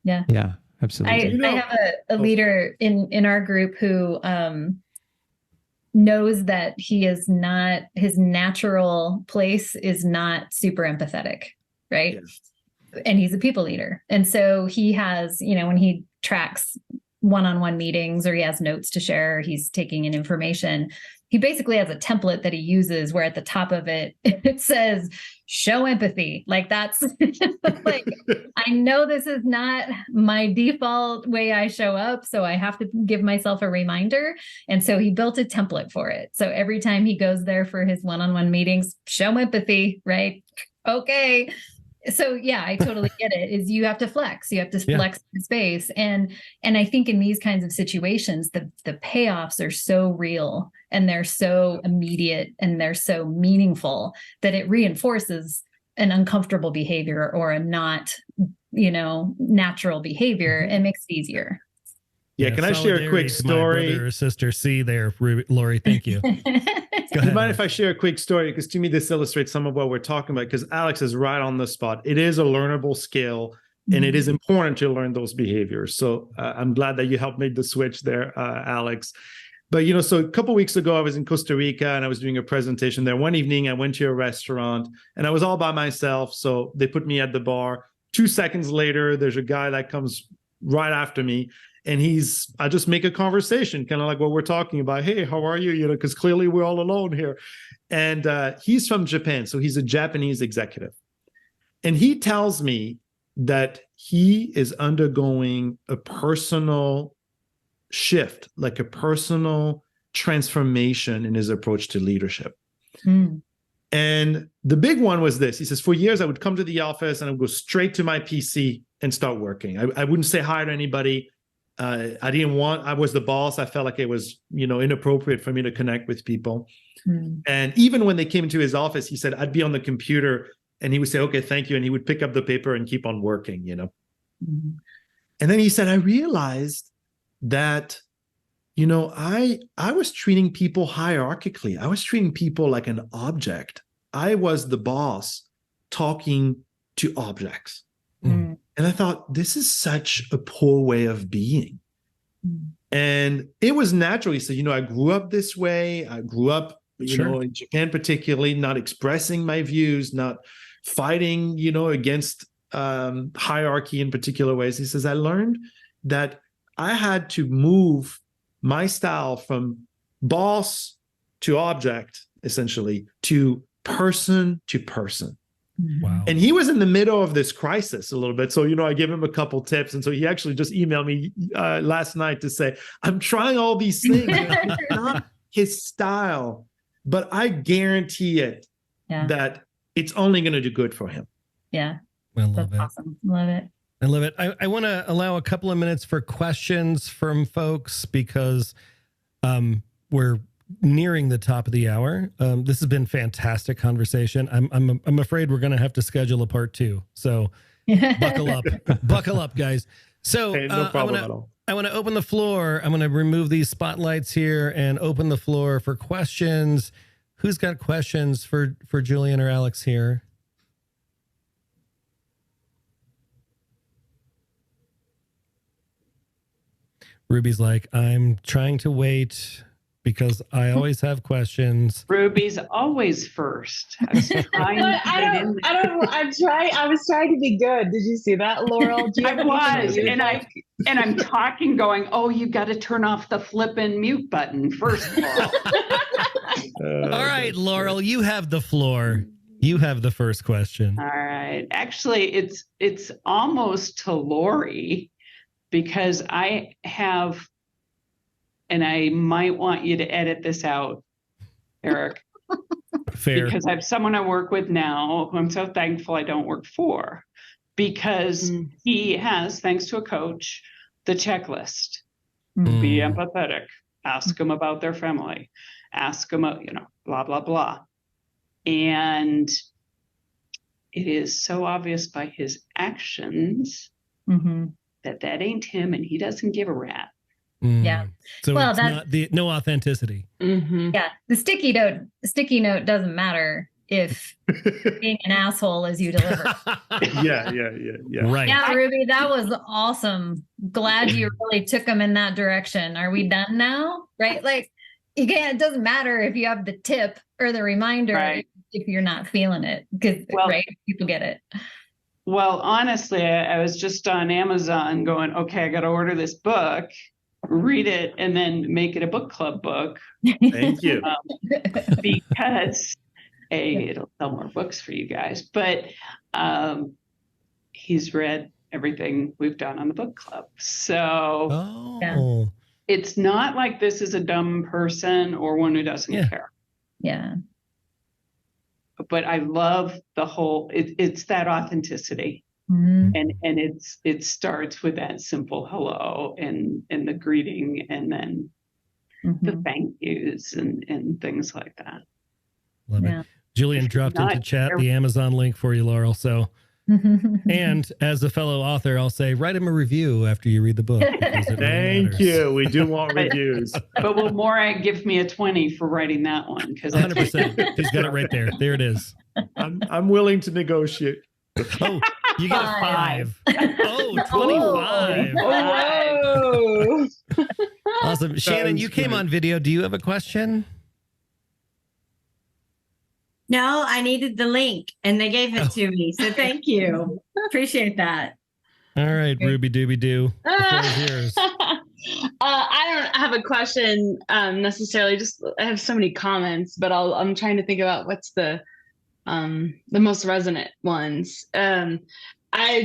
Yeah. Yeah, absolutely. I have a leader in our group who knows that his natural place is not super empathetic, right? Yes. And he's a people leader. And so he has, when he tracks one-on-one meetings, or he has notes to share, or he's taking in information, he basically has a template that he uses where at the top of it, it says, show empathy. Like, that's like, I know this is not my default way I show up, so I have to give myself a reminder. And so he built a template for it. So every time he goes there for his one-on-one meetings, show empathy, right? Okay. So yeah, I totally get it. Is you have to flex. You have to flex the space. And I think in these kinds of situations, the payoffs are so real, and they're so immediate, and they're so meaningful that it reinforces an uncomfortable behavior or a not, natural behavior, and makes it easier. Yeah, can I share a quick story? My brother or sister C there, Lori. Thank you. Go ahead. Do you mind if I share a quick story? Because to me, this illustrates some of what we're talking about, because Alex is right on the spot. It is a learnable skill, and it is important to learn those behaviors. So I'm glad that you helped make the switch there, Alex. But, so a couple of weeks ago, I was in Costa Rica and I was doing a presentation there. One evening, I went to a restaurant and I was all by myself. So they put me at the bar. 2 seconds later, there's a guy that comes right after me. And I just make a conversation, kind of like what we're talking about. Hey, how are you? Because clearly we're all alone here. And he's from Japan. So he's a Japanese executive. And he tells me that he is undergoing a personal shift, like a personal transformation in his approach to leadership. And the big one was this. He says, for years, I would come to the office and I would go straight to my PC and start working. I wouldn't say hi to anybody. I was the boss. I felt like it was, inappropriate for me to connect with people. And even when they came into his office, he said, I'd be on the computer and he would say, okay, thank you. And he would pick up the paper and keep on working, And then he said, I realized that, I was treating people hierarchically. I was treating people like an object. I was the boss talking to objects. And I thought, this is such a poor way of being. And it was natural. He said, I grew up this way. I grew up, in Japan particularly, not expressing my views, not fighting, against hierarchy in particular ways. He says, I learned that I had to move my style from boss to object, essentially, to person to person. Wow. And he was in the middle of this crisis a little bit. So, I gave him a couple tips. And so he actually just emailed me last night to say, I'm trying all these things. It's not his style, but I guarantee it that it's only going to do good for him. Yeah. I love it. Awesome. Love it. I love it. I want to allow a couple of minutes for questions from folks because we're nearing the top of the hour. This has been fantastic conversation. I'm afraid we're going to have to schedule a part 2. So buckle up, guys. So hey, no problem at all. I want to open the floor. I'm going to remove these spotlights here and open the floor for questions. Who's got questions for Julien or Alex here? Ruby's like, I'm trying to wait because I always have questions. Ruby's always first. I was trying to be good. Did you see that, Laurel? I'm talking, going, oh, you got to turn off the flippin' mute button first of all. All right, Laurel, you have the floor. You have the first question. All right. Actually, it's almost to Lori because I have. And I might want you to edit this out, Eric. Fair. Because I have someone I work with now who I'm so thankful I don't work for. Because he has, thanks to a coach, the checklist. Be empathetic. Ask them about their family. Ask them, blah, blah, blah. And it is so obvious by his actions that ain't him and he doesn't give a rat. Yeah. So it's not no authenticity. Yeah. The sticky note doesn't matter if being an asshole as you deliver. Yeah. Right. Yeah, Ruby, that was awesome. Glad you really took them in that direction. Are we done now? Right? Like, it doesn't matter if you have the tip or the reminder if you're not feeling it, because people get it. Well, honestly, I was just on Amazon going, okay, I got to order this book. Read it and then make it a book club book. Thank you. Because it'll sell more books for you guys. But he's read everything we've done on the book club. So it's not like this is a dumb person or one who doesn't care. Yeah. But I love the whole, it's that authenticity. And it starts with that simple hello and the greeting and then the thank yous and things like that. Love it. Julien dropped into chat the Amazon link for you, Laurel. So And as a fellow author, I'll say, write him a review after you read the book. Thank you. We do want reviews. But will Morag give me a 20 for writing that one? Because 100%. He's got it right there. There it is. I'm willing to negotiate. Oh, you got a 5. Oh, 25. Whoa. Awesome. Shannon, you came on video. Do you have a question? No, I needed the link and they gave it to me. So thank you. Appreciate that. All right, Ruby Dooby Doo. The floor is yours. I don't have a question necessarily. Just I have so many comments, but I'm trying to think about what's the most resonant ones. I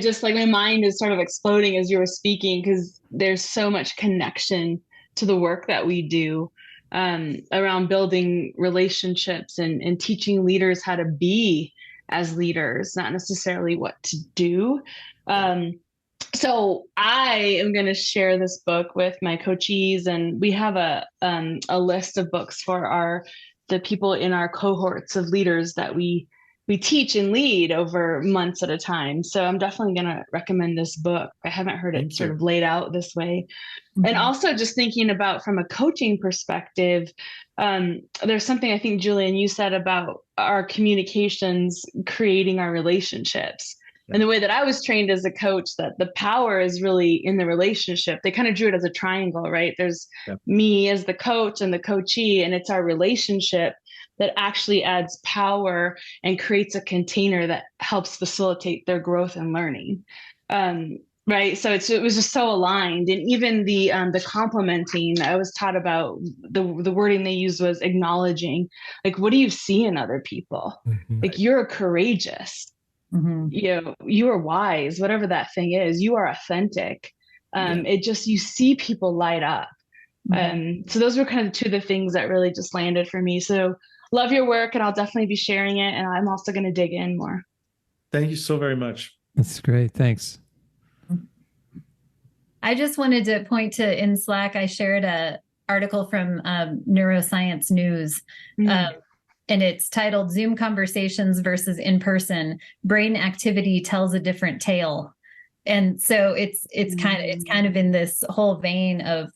just like my mind is sort of exploding as you were speaking because there's so much connection to the work that we do around building relationships and teaching leaders how to be as leaders, not necessarily what to do. So I am going to share this book with my coachees, and we have a list of books for the people in our cohorts of leaders that we teach and lead over months at a time. So I'm definitely going to recommend this book. I haven't heard it sort of laid out this way. Mm-hmm. And also just thinking about from a coaching perspective, there's something I think, Julien, you said about our communications creating our relationships. Yeah. And the way that I was trained as a coach, that the power is really in the relationship. They kind of drew it as a triangle, right? There's me as the coach and the coachee, and it's our relationship that actually adds power and creates a container that helps facilitate their growth and learning. Right. So it was just so aligned. And even the complimenting, I was taught about the wording they used was acknowledging, like, what do you see in other people? Mm-hmm. Like, you're courageous, you are wise, whatever that thing is, you are authentic. It just, you see people light up. So those were kind of two of the things that really just landed for me. So love your work, and I'll definitely be sharing it. And I'm also going to dig in more. Thank you so very much. That's great. Thanks. I just wanted to point to, in Slack, I shared an article from Neuroscience News, and it's titled Zoom Conversations versus In-Person, Brain Activity Tells a Different Tale. And so it's kind of in this whole vein of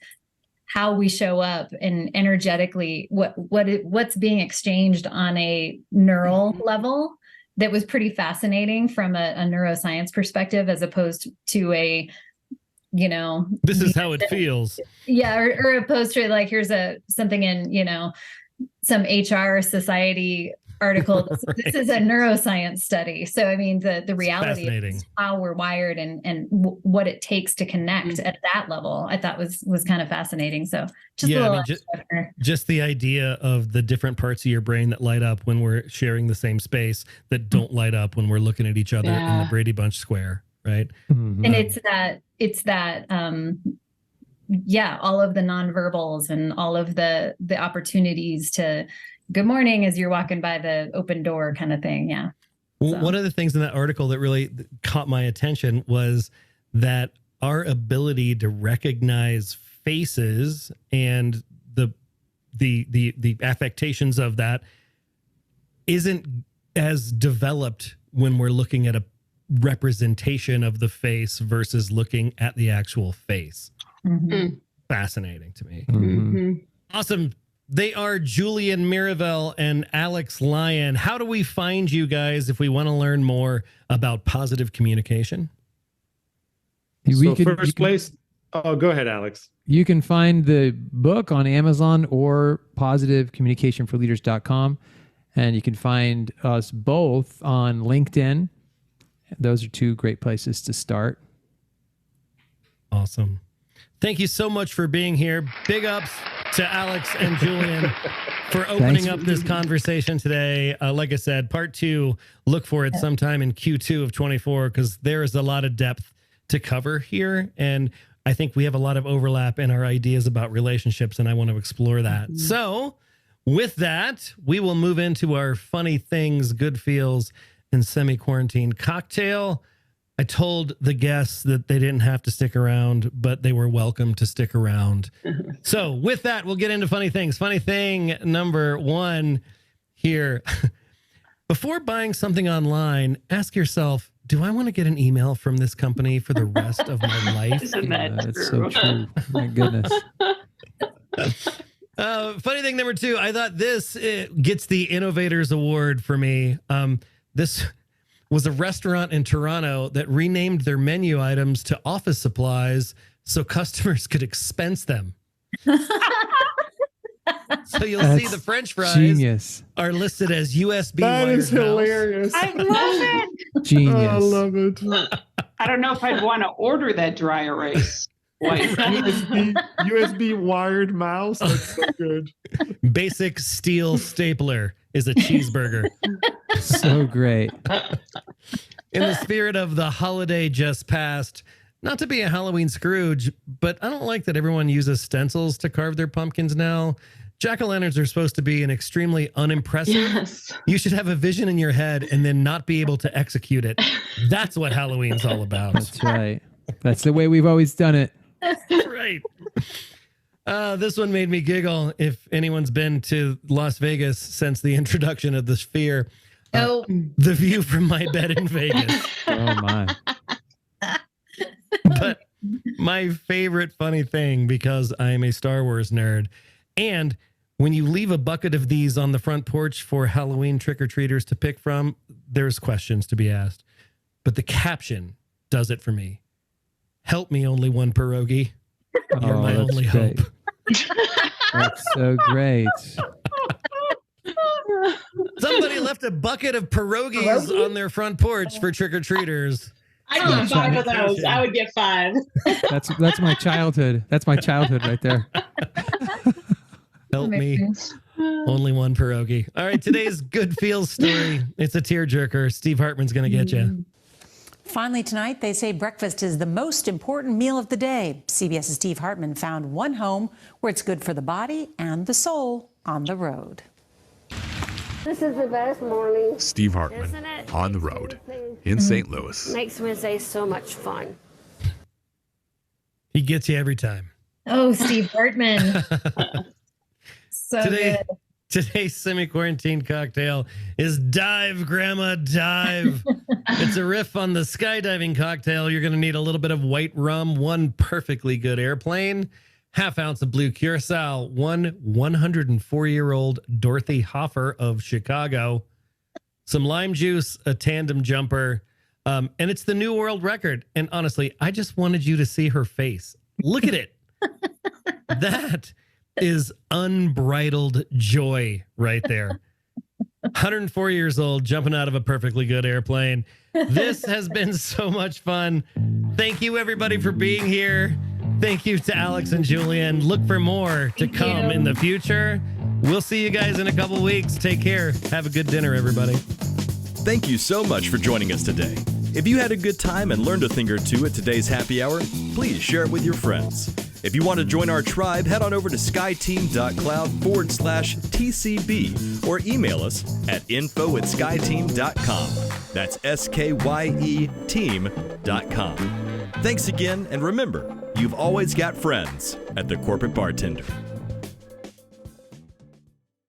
how we show up and energetically what's being exchanged on a neural level that was pretty fascinating from a neuroscience perspective, as opposed to a, this is how it feels. Yeah. Or opposed to like, here's something in, some HR society article. Right. This is a neuroscience study. So, I mean, the reality is how we're wired and what it takes to connect at that level, I thought was kind of fascinating. So just the idea of the different parts of your brain that light up when we're sharing the same space that don't light up when we're looking at each other in the Brady Bunch square. Right. Mm-hmm. And it's that all of the nonverbals and all of the opportunities to good morning as you're walking by the open door kind of thing. Yeah. Well, one of the things in that article that really caught my attention was that our ability to recognize faces and the affectations of that isn't as developed when we're looking at a representation of the face versus looking at the actual face. Mm-hmm. Fascinating to me. Mm-hmm. Awesome. They are Julien Mirivel and Alex Lyon. How do we find you guys if we want to learn more about positive communication? Oh, go ahead, Alex. You can find the book on Amazon or positivecommunicationforleaders.com. And you can find us both on LinkedIn. Those are two great places to start. Awesome. Thank you so much for being here. Big ups to Alex and Julien for opening up this conversation today. Like I said, part 2, look for it sometime in Q2 of 24, because there is a lot of depth to cover here. And I think we have a lot of overlap in our ideas about relationships, and I want to explore that. Mm-hmm. So with that, we will move into our funny things, good feels, and semi-quarantine cocktail. I told the guests that they didn't have to stick around, but they were welcome to stick around. So with that, we'll get into funny things. Funny thing number 1 here. Before buying something online, ask yourself, do I want to get an email from this company for the rest of my life? Isn't that true? It's so true. My goodness. Funny thing number 2, I thought this gets the Innovators Award for me. This was a restaurant in Toronto that renamed their menu items to office supplies so customers could expense them. So you'll see the French fries are listed as USB. That wired is hilarious. I love it. Genius. I love it. I don't know if I'd want to order that dry erase. USB wired mouse. That's so good. Basic steel stapler is a cheeseburger. So great. In the spirit of the holiday just passed, not to be a Halloween Scrooge, but I don't like that everyone uses stencils to carve their pumpkins now. Jack-o'-lanterns are supposed to be an extremely unimpressive. Yes. You should have a vision in your head and then not be able to execute it. That's what Halloween's all about. That's right. That's the way we've always done it. Right. This one made me giggle. If anyone's been to Las Vegas since the introduction of the Sphere, the view from my bed in Vegas. Oh my. But my favorite funny thing, because I am a Star Wars nerd, and when you leave a bucket of these on the front porch for Halloween trick-or-treaters to pick from, there's questions to be asked. But the caption does it for me. Help me, only one pierogi. You're my only great. hope. That's so great. Somebody left a bucket of pierogies on their front porch for trick-or-treaters. I want 5 of those. I would get 5. That's my childhood. That's my childhood right there. Help me. Only one pierogi. All right, today's good feels story. It's a tearjerker. Steve Hartman's going to get you. Finally tonight, they say breakfast is the most important meal of the day. CBS's Steve Hartman found one home where it's good for the body and the soul on the road. This is the best morning. Steve Hartman on the road in St. Louis. Makes Wednesday so much fun. He gets you every time. Oh, Steve Hartman. So good. Today's semi-quarantine cocktail is Dive, Grandma, Dive. It's a riff on the skydiving cocktail. You're going to need a little bit of white rum, one perfectly good airplane, half ounce of blue curacao, one 104-year-old Dorothy Hoffer of Chicago, some lime juice, a tandem jumper, and it's the new world record. And honestly, I just wanted you to see her face. Look at it. That is unbridled joy right there. 104 years old, jumping out of a perfectly good airplane. This has been so much fun. Thank you, everybody, for being here. Thank you to Alex and Julien. Look for more to come in the future. We'll see you guys in a couple weeks. Take care. Have a good dinner, everybody. Thank you so much for joining us today. If you had a good time and learned a thing or two at today's happy hour, please share it with your friends. If you want to join our tribe, head on over to skyteam.cloud/TCB or email us at info@skyteam.com. That's SKYE team.com. Thanks again, and remember, you've always got friends at the Corporate Bartender.